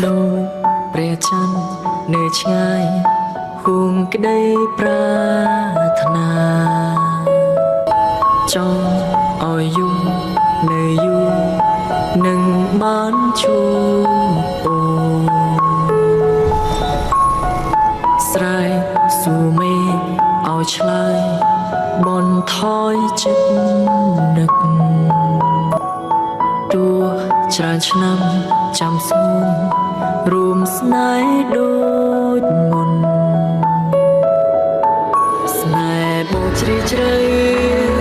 ដោយព្រះច័ន្ទនៅឆ្ងាយហួងក្តីប្រាថ្នាចង់ឲ្យយំនៅយូរនឹងបានជួបអូស្រែកសួរមេឃឲ្យឆ្លើយបនថយចិត្តនឹកទោះច្រើនឆ្នាំចាំស្ងួនរួមស្នេហ៍ដូចមុនស្នេហ៍បូកជ្រាលជ្រៅ